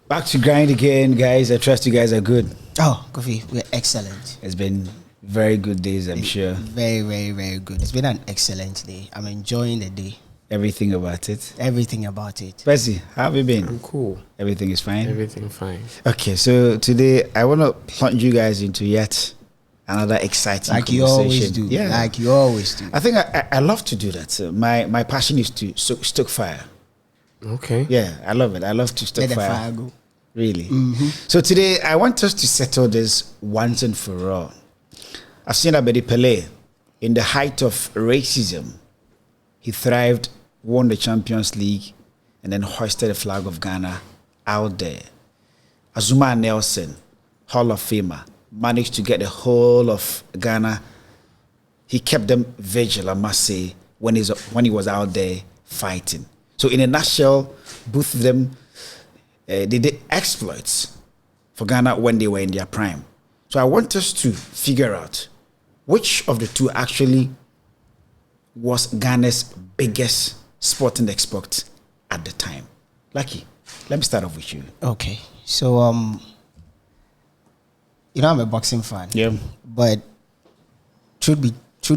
Back to grind again, guys. I trust you guys are good. Oh, Kofi, we're excellent. It's been very good days, I'm sure. Very, very, very good. It's been an excellent day. I'm enjoying the day. Everything about it. Everything about it. Percy, how have you been? I'm cool. Everything is fine? Everything fine. Okay, so today I want to plunge you guys into yet another exciting like conversation. You always do. Yeah. Like you always do. I think I love to do that. My passion is to stoke fire. Okay. Yeah, I love it. I love to stoke Let the fire. fire go. Really. So today I want us to settle this once and for all. Azumah Abedi Pele, in the height of racism, he thrived, won the Champions League, and then hoisted the flag of Ghana out there. Azumah Nelson, Hall of Famer, managed to get the whole of Ghana. He kept them vigil, I must say, when he was out there fighting. So in a nutshell, both of them, they did exploits for Ghana when they were in their prime. So I want us to figure out which of the two actually was Ghana's biggest sporting export at the time. Lucky, let me start off with you. Okay. So I'm a boxing fan. Yeah. But truth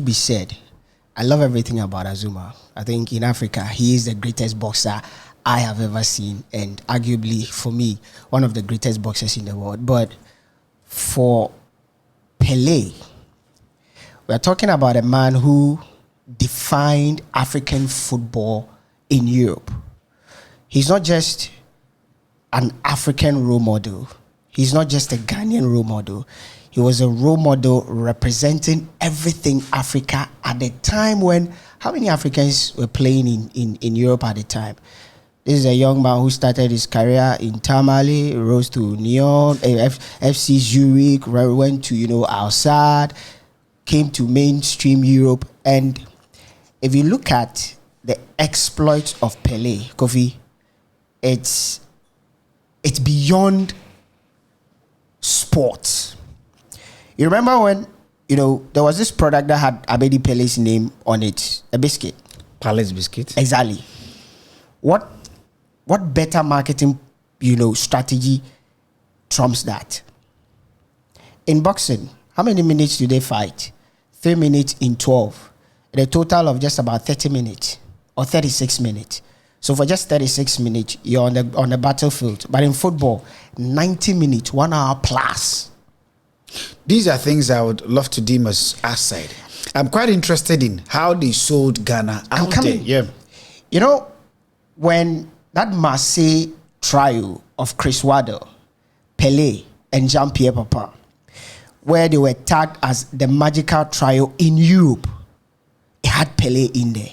be said, I love everything about Azumah. I think in Africa, he is the greatest boxer I have ever seen, and arguably, for me, one of the greatest boxers in the world. But for Pele, we're talking about a man who defined African football in Europe. He's not just an African role model. He's not just a Ghanaian role model. He was a role model representing everything Africa at the time when, how many Africans were playing in Europe at the time? This is a young man who started his career in Tamale, rose to Nyon, FC Zurich, went to, Al Sadd, came to mainstream Europe. And if you look at the exploits of Pele, Kofi, it's beyond sports. You remember when, there was this product that had Abedi Pele's name on it, a biscuit. Palace biscuit. Exactly. What better marketing, strategy trumps that? In boxing, how many minutes do they fight? 3 minutes in 12. The total of just about 30 minutes or 36 minutes. So for just 36 minutes, you're on the battlefield. But in football, 90 minutes, 1 hour plus. These are things I would love to deem as aside. I'm quite interested in how they sold Ghana out there. Yeah. When that Marseille trio of Chris Waddle, Pele, and Jean-Pierre Papin, where they were tagged as the magical trio in Europe, it had Pele in there.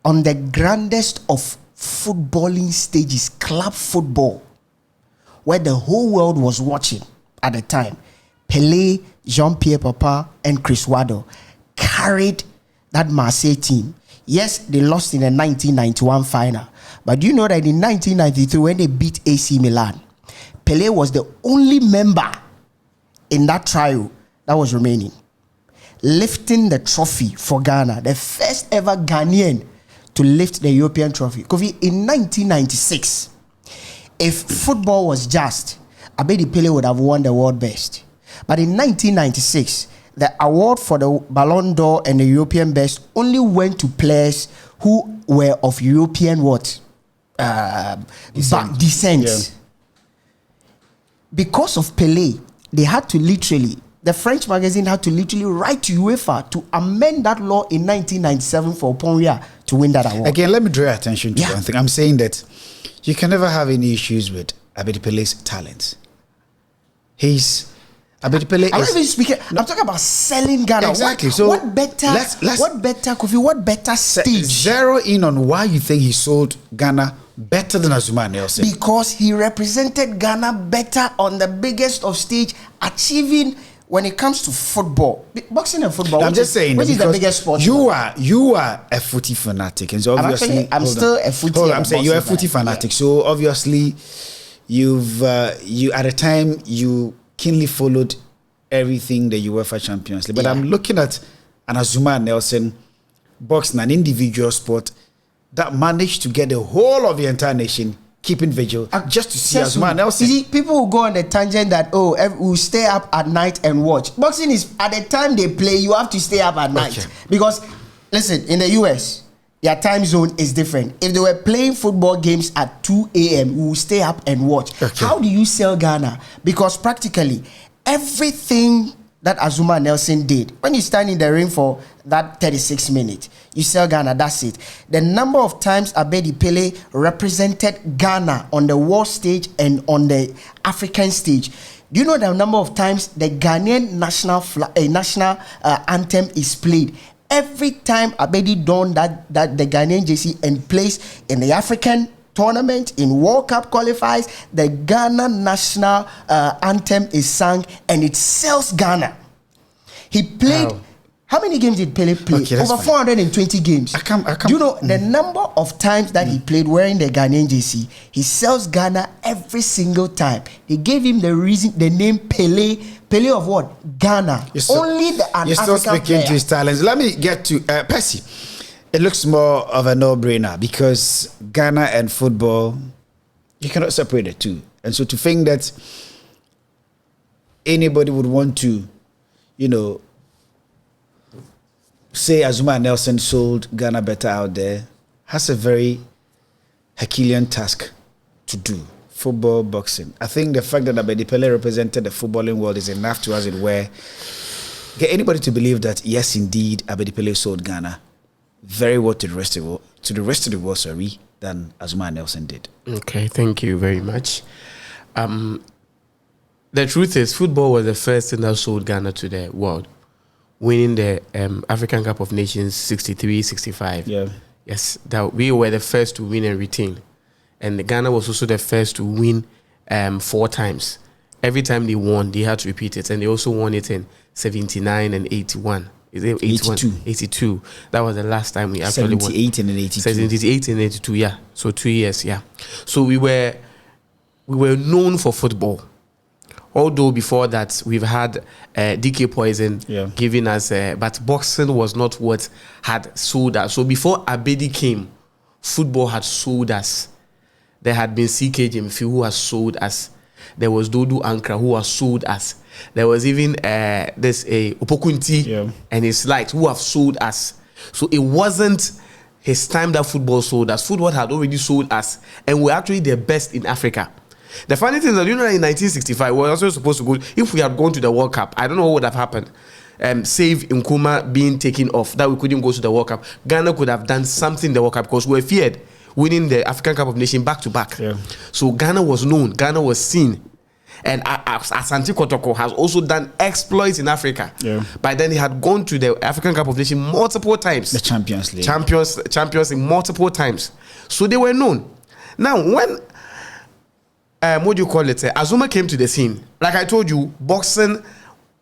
On the grandest of footballing stages, club football, where the whole world was watching at the time, Pele, Jean-Pierre Papin, and Chris Waddle carried that Marseille team. Yes, they lost in the 1991 final. But do you know that in 1993, when they beat AC Milan, Pele was the only member in that trio that was remaining, lifting the trophy for Ghana, the first ever Ghanaian to lift the European trophy. Kofi, in 1996, if football was just, Abedi Pele would have won the world best. But in 1996, the award for the Ballon d'Or and the European best only went to players who were of European descent. Yeah. Because of Pele, they had to the French magazine had to literally write to UEFA to amend that law in 1997 for Oponya to win that award. Again, let me draw your attention to one thing. I'm saying that you can never have any issues with Abedi Pele's talent. Abedi Pele I'm not even speaking. I'm talking about selling Ghana. Exactly. What better, Kofi? What better stage? Zero in on why you think he sold Ghana better than Azumah Nelson. Because he represented Ghana better on the biggest of stage, achieving when it comes to football, boxing and football. I'm just saying, which is the biggest sport. You are a footy fanatic, and so obviously I'm still a footy. I'm saying you're a footy fanatic, so obviously you at a time you keenly followed everything the UEFA Champions League. But I'm looking at an Azumah Nelson boxing, an individual sport that managed to get the whole of the entire nation keeping vigil just to see Azumah Nelson. You see, people will go on the tangent that we'll stay up at night and watch. Boxing is at the time they play, you have to stay up at night because listen, in the US, their time zone is different. If they were playing football games at 2 a.m., we will stay up and watch. How do you sell Ghana? Because practically everything that Azumah Nelson did, when you stand in the ring for that 36 minutes, you sell Ghana, that's it. The number of times Abedi Pele represented Ghana on the world stage and on the African stage. Do you know the number of times the Ghanaian national anthem is played? Every time Abedi donned that the Ghanaian jersey and plays in the African tournament, in World Cup qualifiers, the Ghana national anthem is sung and it sells Ghana. He played. Wow. How many games did Pele play? Over 420 games. I can't. Do you know the number of times that he played wearing the Ghanaian jersey? He sells Ghana every single time. He gave him the name Pele. Pele of what? Ghana. Only the African player. You're still speaking to his talents. Let me get to Percy. It looks more of a no-brainer because Ghana and football, you cannot separate the two. And so to think that anybody would want to, say Azumah Nelson sold Ghana better out there has a very Herculean task to do. Football, boxing. I think the fact that Abedi Pele represented the footballing world is enough to, as it were, get anybody to believe that yes, indeed, Abedi Pele sold Ghana very well to the rest of the world, than Azumah Nelson did. Okay, thank you very much. The truth is, football was the first thing that sold Ghana to the world, winning the African Cup of Nations 63, 65. Yeah. Yes, that we were the first to win and retain. And Ghana was also the first to win 4 times. Every time they won, they had to repeat it. And they also won it in 79 and 81. Is it 81? 82. That was the last time we actually won. 78 and 82. 78 and 82, yeah. So 2 years, yeah. So we were known for football. Although before that, we've had DK Poison giving us, but boxing was not what had sold us. So before Abedi came, football had sold us. There had been CK Jemfi who has sold us. There was Dodu Ankra who has sold us. There was even this Opokunti and his likes who have sold us. So it wasn't his time that football sold us. Football had already sold us, and we're actually the best in Africa. The funny thing is that, in 1965, we were also supposed to go. If we had gone to the World Cup, I don't know what would have happened. Save Nkrumah being taken off, that we couldn't go to the World Cup. Ghana could have done something in the World Cup because we were feared winning the African Cup of Nations back to back. So Ghana was known, Ghana was seen. And Asante Kotoko has also done exploits in Africa. By then, he had gone to the African Cup of Nations multiple times. The Champions League. Champions in multiple times. So they were known. Now, when Azumah came to the scene, like I told you, boxing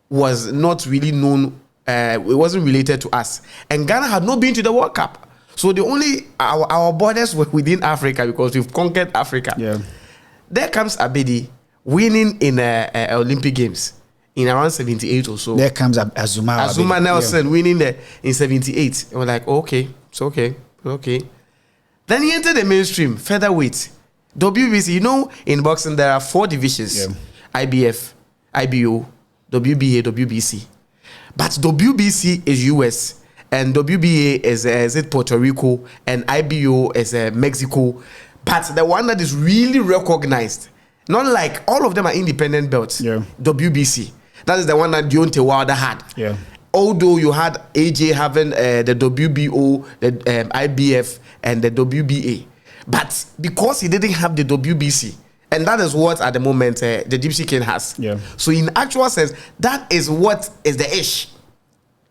was not really known. It wasn't related to us. And Ghana had not been to the World Cup. So our borders were within Africa because we've conquered Africa. There comes Abedi winning in Olympic Games in around 78 or so. There comes Azumah Nelson winning in 78. And we're like, okay, it's okay. Then he entered the mainstream, featherweight. WBC, in boxing there are 4 divisions. IBF, IBO, WBA, WBC. But WBC is US, and WBA is Puerto Rico, and IBO is Mexico. But the one that is really recognized, not like all of them are independent belts. WBC. That is the one that Deontay Wilder had. Although you had AJ having the WBO, the IBF, and the WBA. But because he didn't have the WBC, and that is what at the moment the Gypsy King has. So in actual sense, that is what is the ish.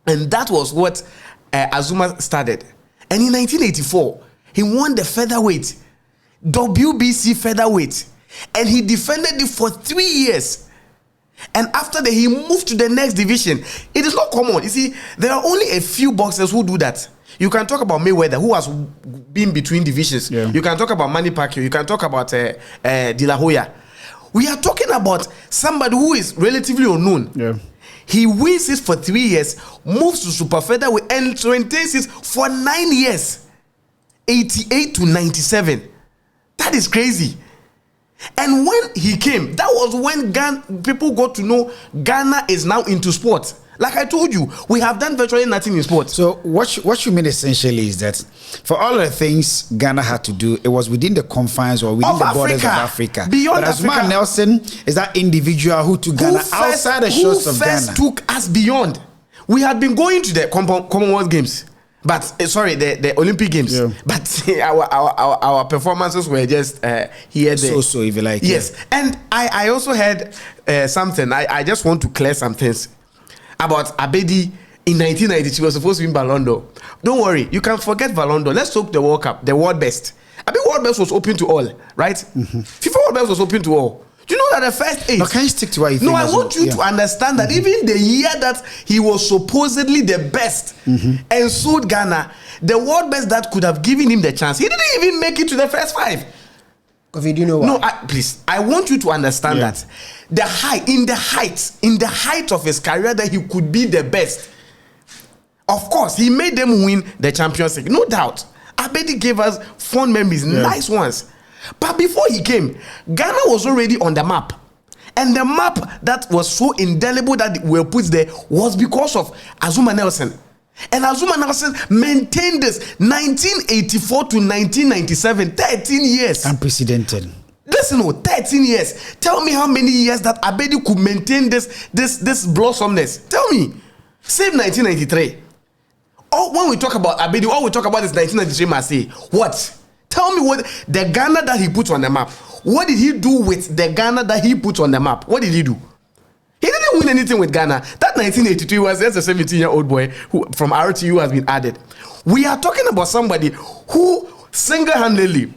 And that was what Azumah started. And in 1984, he won the featherweight, WBC featherweight. And he defended it for 3 years. And after that, he moved to the next division. It is not common. You see, there are only a few boxers who do that. You can talk about Mayweather, who has been between divisions. You can talk about Manny Pacquiao. You can talk about De La Hoya. We are talking about somebody who is relatively unknown. He wins it for 3 years, moves to super featherweight, and maintains it for 9 years, 88 to 97. That is crazy. And when he came, that was when people got to know Ghana is now into sport. Like I told you, we have done virtually nothing in sports. So what you mean essentially is that for all the things Ghana had to do, it was within the confines or within the borders of Africa. Beyond but Africa. Azumah Nelson is that individual who took Ghana outside the shores of Ghana. Who first took us beyond? We had been going to the Commonwealth Games, but the Olympic Games. Yeah. But our performances were just here. So if you like. Yes, yeah. And I also heard something. I just want to clear some things about Abedi. In 1990, she was supposed to win Ballon d'Or. Don't worry, you can forget Ballon d'Or. Let's talk the World Cup, the World Best. I think World Best was open to all, right? Mm-hmm. FIFA World Best was open to all. Do you know that the first 8? But can you stick to what you think? No, I want you to understand that even the year that he was supposedly the best and sued Ghana, the World Best that could have given him the chance, he didn't even make it to the first 5. Do you know why? No, please. I want you to understand that in the height of his career, that he could be the best. Of course, he made them win the Champions League, no doubt. Abedi gave us fond memories, nice ones. But before he came, Ghana was already on the map. And the map that was so indelible that we were put there was because of Azumah Nelson. And Azumah Nelson maintained this 1984 to 1997, 13 years. Unprecedented. Listen, 13 years. Tell me how many years that Abedi could maintain this blossomeness. Tell me. Save 1993. Oh, when we talk about Abedi, all we talk about is 1993 Marseille. What? Tell me what the Ghana that he put on the map. What did he do with the Ghana that he put on the map? What did he do? He didn't win anything with Ghana. That 1982 was just a 17-year-old boy who from RTU has been added. We are talking about somebody who single-handedly,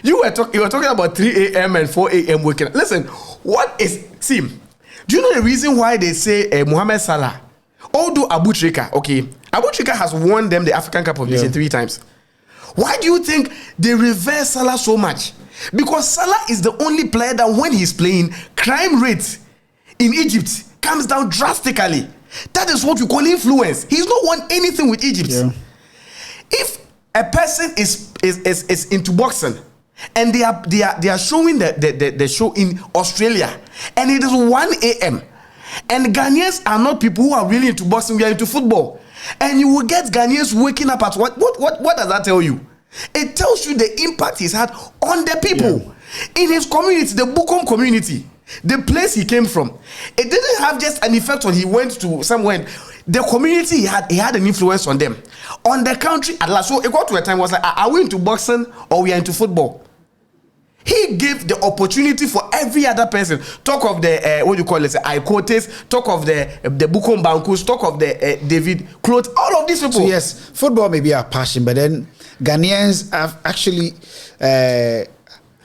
you were talking about 3 a.m. and 4 a.m. waking up. Listen, do you know the reason why they say Mohamed Salah? Although Abu Trika has won them the African Cup of Nations 3 times. Why do you think they reverse Salah so much? Because Salah is the only player that when he's playing, crime rate in Egypt comes down drastically. That is what we call influence. He's not won anything with Egypt. Yeah. If a person is into boxing and they are showing the show in Australia and it is 1 a.m. and Ghanaians are not people who are really into boxing, we are into football. And you will get Ghanaians waking up at what does that tell you? It tells you the impact he's had on the people in his community, the Bukom community, the place he came from. It didn't have just an effect when he went to somewhere. The community he had an influence on them, on the country at last. So it got to a time was like, are we into boxing or we are into football? He gave the opportunity for every other person. Talk of the Ikotes, talk of the Bukom Bankus, talk of the David Cloth, all of these people. So yes, football may be our passion, but then Ghanaians have actually had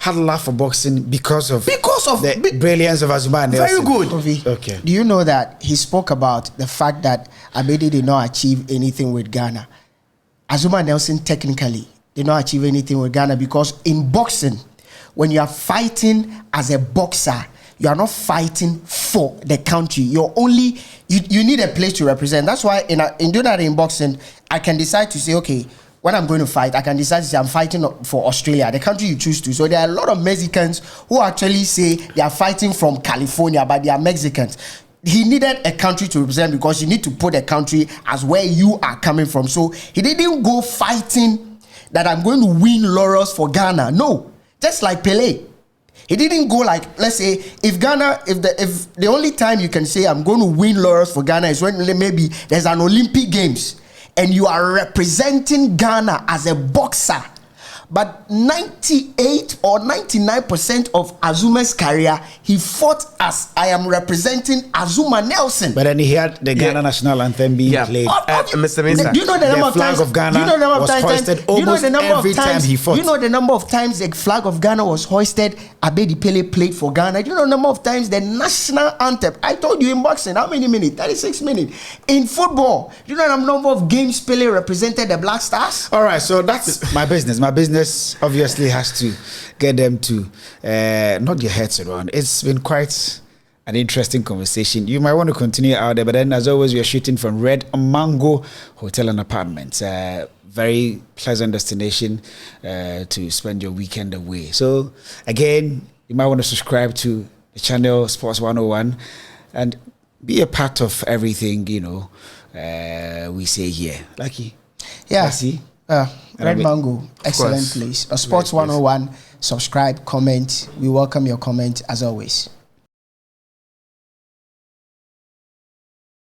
a love for boxing because of the brilliance of Azumah Nelson. Very good. Kofi, okay. Do you know that he spoke about the fact that Abedi did not achieve anything with Ghana? Azumah Nelson technically did not achieve anything with Ghana because in boxing, when you are fighting as a boxer, you are not fighting for the country. You're only you need a place to represent. That's why in doing that in boxing, I can decide to say, okay, when I'm going to fight, I can decide to say I'm fighting for Australia, the country you choose to. So there are a lot of Mexicans who actually say they are fighting from California, but they are Mexicans. He needed a country to represent because you need to put a country as where you are coming from. So he didn't go fighting that I'm going to win laurels for Ghana. No. Just like Pele, he didn't go like, let's say, if the only time you can say I'm going to win laurels for Ghana is when maybe there's an Olympic Games and you are representing Ghana as a boxer. But 98 or 99% of Azumah's career, he fought as I am representing Azumah Nelson. But then he had the Ghana national anthem being played. Mr. Minister, do you know the number of times the flag of Ghana was hoisted almost every time he fought? Do you know the number of times the flag of Ghana was hoisted? Abedi Pele played for Ghana. Do you know the number of times the national anthem? I told you in boxing, how many minutes? 36 minutes. In football, do you know the number of games Pele represented the Black Stars? All right, so that's my business. My business obviously has to get them to not their heads around. It's been quite an interesting conversation. You might want to continue out there, but then as always, we are shooting from Red Mango Hotel and Apartments. Very pleasant destination to spend your weekend away. So again, you might want to subscribe to the channel Sports 101 and be a part of everything, we say here. Lucky. Yeah. Red Mango, excellent place. Sports 101, subscribe, comment. We welcome your comment as always.